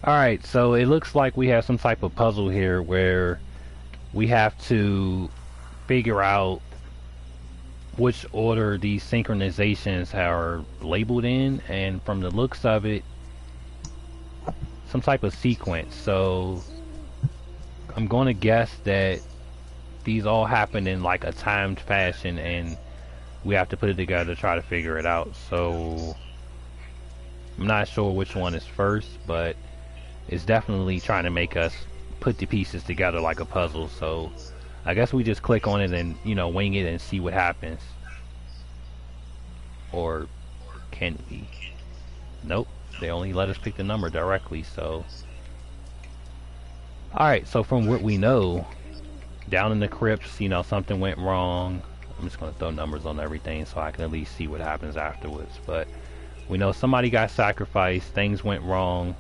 Alright, so it looks like we have some type of puzzle here where we have to figure out which order these synchronizations are labeled in, and from the looks of it, some type of sequence. So I'm going to guess that these all happen in like a timed fashion, and we have to put it together to try to figure it out. So I'm not sure which one is first, but it's definitely trying to make us put the pieces together like a puzzle. So I guess we just click on it and, you know, wing it and see what happens. Or can we? Nope, they only let us pick the number directly. So alright, so from what we know, down in the crypts, you know, something went wrong. I'm just going to throw numbers on everything so I can at least see what happens afterwards. But we know somebody got sacrificed, things went wrong.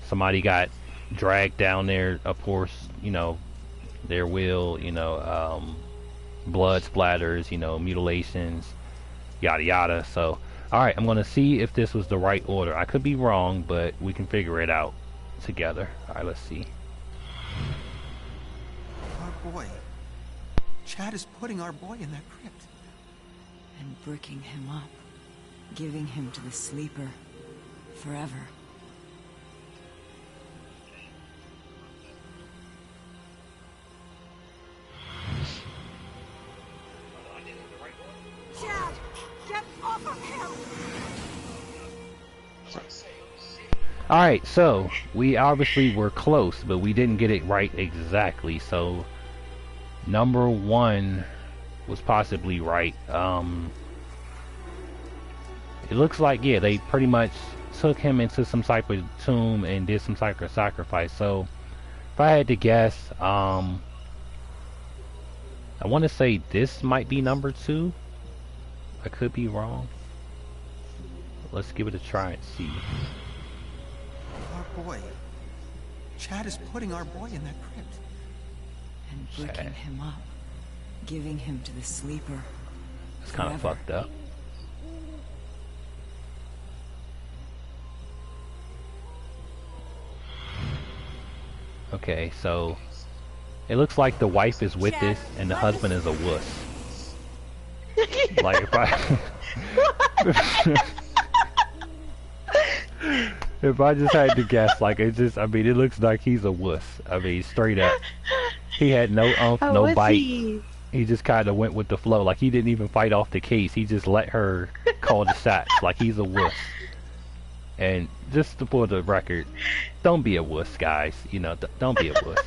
Somebody got dragged down there, of course, you know, their will, you know, blood splatters, you know, mutilations, yada yada. So, alright, I'm gonna see if this was the right order. I could be wrong, but we can figure it out together. Alright, let's see. Our boy. Chad is putting our boy in that crypt. And bricking him up. Giving him to the sleeper. Forever. Chad! Get off of him! Alright, so we obviously were close, but we didn't get it right exactly. So number one was possibly right. It looks like, yeah, they pretty much took him into some type of tomb and did some type of sacrifice. So if I had to guess, I want to say this might be number 2. I could be wrong. Let's give it a try and see. Our boy. Chad is putting our boy in that crypt. And bricking him up. Giving him to the sleeper. It's kind of fucked up. Okay, so it looks like the wife is with this and the husband is a wuss. Like if I If I just had to guess, like, it just, I mean, it looks like he's a wuss. I mean, straight up. He had no Oh, no was bite. he? He just kind of went with the flow. Like, he didn't even fight off the case. He just let her call the shots. Like, he's a wuss. And just for the record, don't be a wuss, guys. You know, don't be a wuss.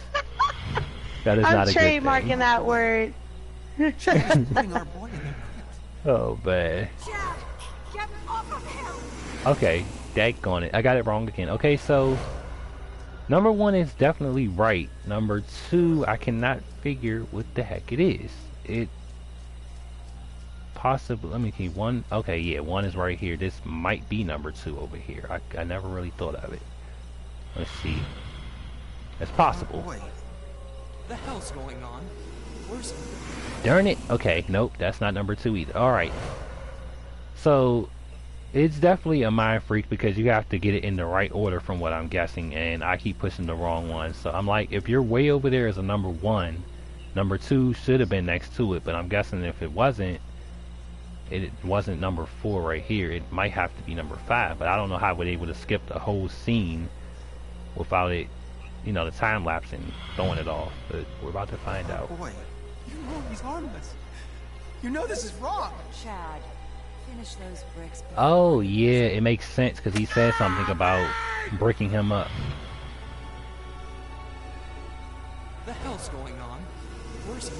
That is I'm not a good thing. trademarking that word. Putting our boy in there. Oh, man. Chad, get off of him! Okay, daggone it. I got it wrong again. Okay, so number 1 is definitely right. Number 2, I cannot figure what the heck it is. It possibly, let me see, 1, okay, yeah, 1 is right here. This might be number 2 over here. I never really thought of it. Let's see. It's possible. Boy, the hell's going on? Where's he? Darn it. Okay, nope, that's not number 2 either. Alright. So, it's definitely a mind freak because you have to get it in the right order from what I'm guessing, and I keep pushing the wrong one. So I'm like, if you're way over there as a number 1, number 2 should have been next to it, but I'm guessing if it wasn't number 4 right here, it might have to be number 5, but I don't know how they would have skipped a whole scene without it, you know, the time lapse and throwing it off, but we're about to find out. Boy, you know he's harmless. You know this is wrong. Chad, finish those bricks. before- Oh yeah, it makes sense because he said something about breaking him up. The hell's going on? Where's he?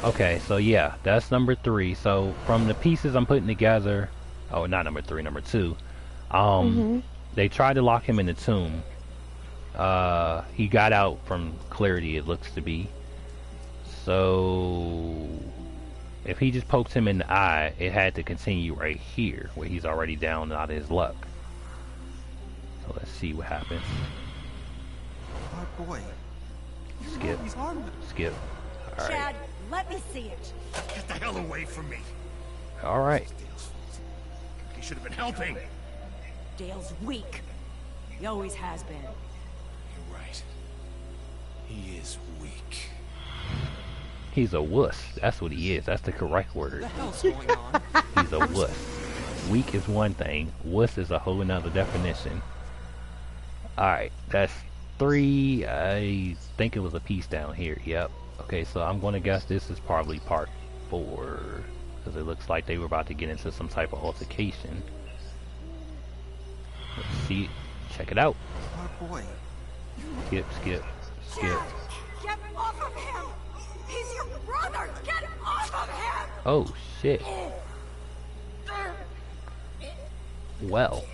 Okay, so yeah, that's number 3. So from the pieces I'm putting together, oh, not number 3, number 2. They tried to lock him in the tomb. He got out from clarity, it looks to be. So if he just pokes him in the eye, it had to continue right here, where he's already down and out of his luck. So let's see what happens. Our boy. You know Skip. he's harmless. Skip. Alright. Chad, let me see it. Get the hell away from me. Alright. Dale's fault. He should have been helping. Dale's weak. He always has been. You're right. He is weak. He's a wuss. That's what he is. That's the correct word. The hell's going on? He's a wuss. Weak is one thing. Wuss is a whole another definition. Alright, that's 3. I think it was a piece down here. Yep. Okay, so I'm going to guess this is probably part 4. Because it looks like they were about to get into some type of altercation. Let's see. Check it out. Our boy. Skip, skip, skip. Chad, get off of him! He's your brother! Get off of him! Oh, shit. Well.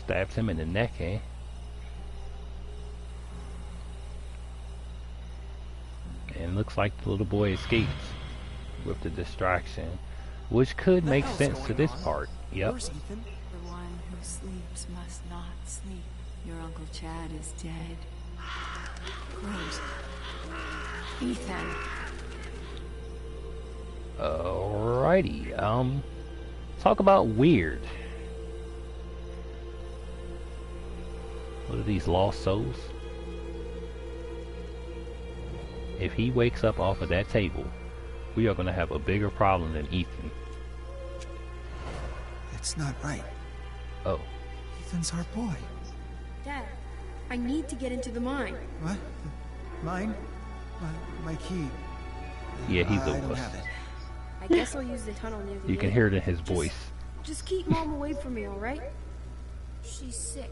Stabs him in the neck, eh? And looks like the little boy escapes with the distraction, which could make sense to this part. Yep. Where's Ethan? The one who sleeps must not sleep. Your Uncle Chad is dead. Great. Ethan. Alrighty. Talk about weird. What are these lost souls? If he wakes up off of that table, we are going to have a bigger problem than Ethan. It's not right. Oh. Ethan's our boy. Dad, I need to get into the mine. What? Mine? My key. Yeah, he's I a don't wuss. have it. I guess I'll use the tunnel near the You can gate. hear it in his voice. Just keep Mom away from me, alright? She's sick.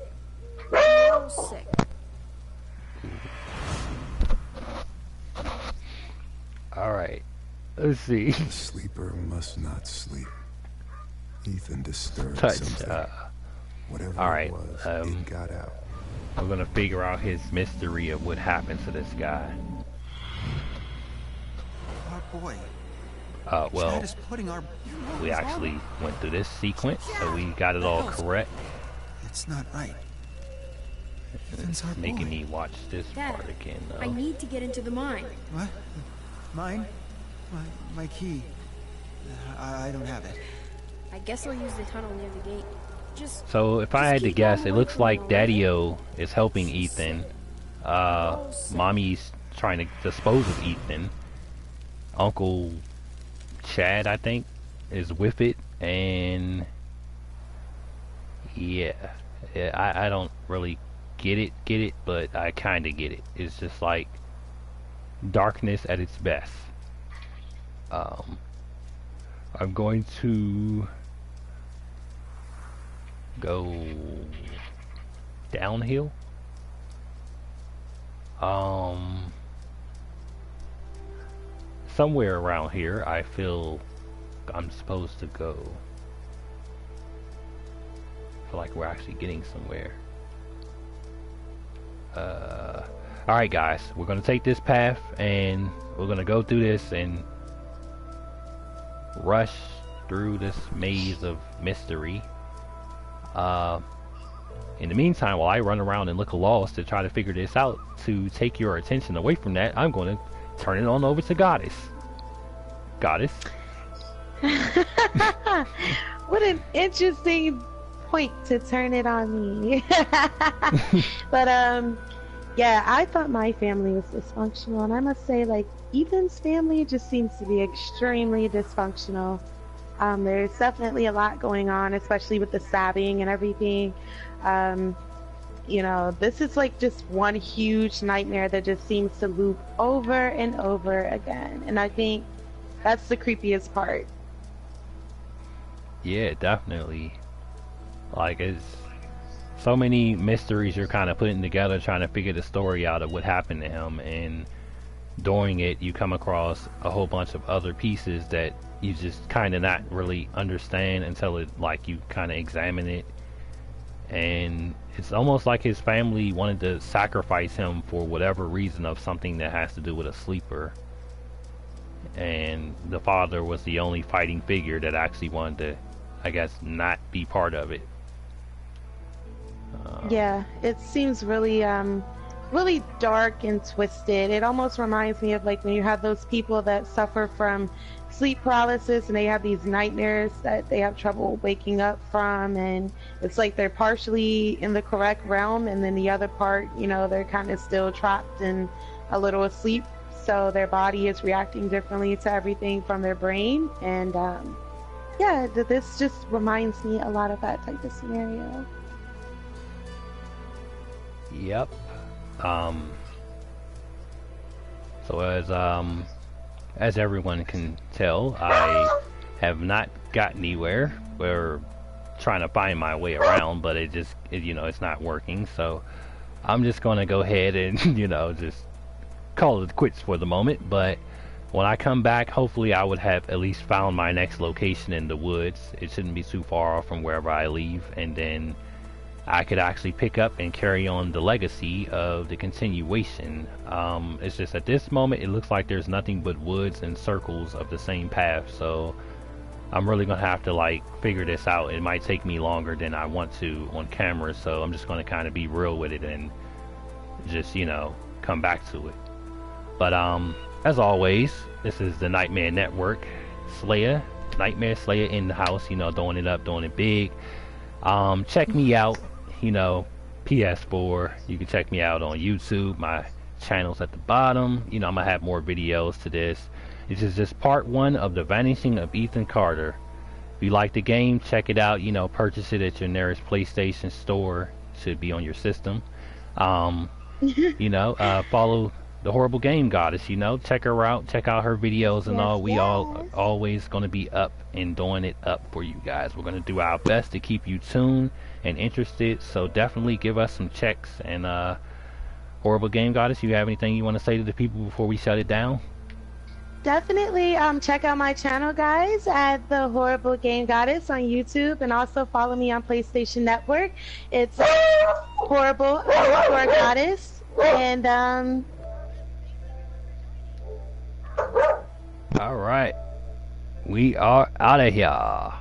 Real sick. Alright. Let's see. The sleeper must not sleep. Ethan disturbed Touch. something. Whatever Alright, it was, um, it got out. We're going to figure out his mystery of what happened to this guy. Our boy. Well, Chad is putting our... we actually went through this sequence, so we got it all correct. It's not right. Ethan's our It's making boy. me watch this Dad, part again, I though. need to get into the mine. What? Mine? My key. I don't have it. I guess I'll use the tunnel near the gate. Just So if I had to keep guess, Mom it away looks from me, like alright? Daddy-O is helping Ethan. Mommy's trying to dispose of Ethan. Uncle Chad, I think, is with it, and Yeah, yeah, I don't really get it, but I kind of get it. It's just like darkness at its best. Um, I'm going to go downhill. Um, Somewhere around here, I feel I'm supposed to go. I feel like we're actually getting somewhere. Alright guys, we're gonna take this path and we're gonna go through this and rush through this maze of mystery. In the meantime, while I run around and look lost to try to figure this out, to take your attention away from that, I'm gonna turn it on over to Goddess. Goddess? What an interesting point to turn it on me. But yeah, I thought my family was dysfunctional, and I must say, like, Ethan's family just seems to be extremely dysfunctional. There's definitely a lot going on, especially with the stabbing and everything. You know, this is like just one huge nightmare that just seems to loop over and over again, and I think that's the creepiest part. Yeah, definitely. Like, it's so many mysteries you're kind of putting together, trying to figure the story out of what happened to him, and during it you come across a whole bunch of other pieces that you just kind of not really understand until it, like, you kind of examine it. And it's almost like his family wanted to sacrifice him for whatever reason of something that has to do with a sleeper, and the father was the only fighting figure that actually wanted to, I guess, not be part of it. Yeah, it seems really really dark and twisted. It almost reminds me of like when you have those people that suffer from sleep paralysis and they have these nightmares that they have trouble waking up from, and it's like they're partially in the correct realm and then the other part, you know, they're kind of still trapped and a little asleep, so their body is reacting differently to everything from their brain. And yeah, this just reminds me a lot of that type of scenario. Yep. So as everyone can tell, I have not got anywhere. We're trying to find my way around, but you know, it's not working. So I'm just going to go ahead and, you know, just call it quits for the moment. But when I come back, hopefully I would have at least found my next location in the woods. It shouldn't be too far off from wherever I leave, and then I could actually pick up and carry on the legacy of the continuation. It's just at this moment it looks like there's nothing but woods and circles of the same path, so I'm really gonna have to like figure this out. It might take me longer than I want to on camera, so I'm just gonna kind of be real with it and just, you know, come back to it. But as always, this is the Nightmare Network. Slayer, NyghtmareSlaya in the house, you know, doing it up, doing it big. Check me out, you know, PS4. You can check me out on YouTube. My channel's at the bottom. You know, I'm gonna have more videos to this. This is just part one of the vanishing of Ethan Carter. If you like the game, check it out. You know, purchase it at your nearest PlayStation store. Should be on your system. You know, follow the Horrible Game Goddess. You know, check her out. Check out her videos and all. We all always gonna be up and doing it up for you guys. We're gonna do our best to keep you tuned and interested. So definitely give us some checks. And Horrible Game Goddess, you have anything you want to say to the people before we shut it down? Definitely check out my channel, guys, at the Horrible Game Goddess on YouTube, and also follow me on PlayStation Network. It's Horrible_Goddess, and all right, we are out of here.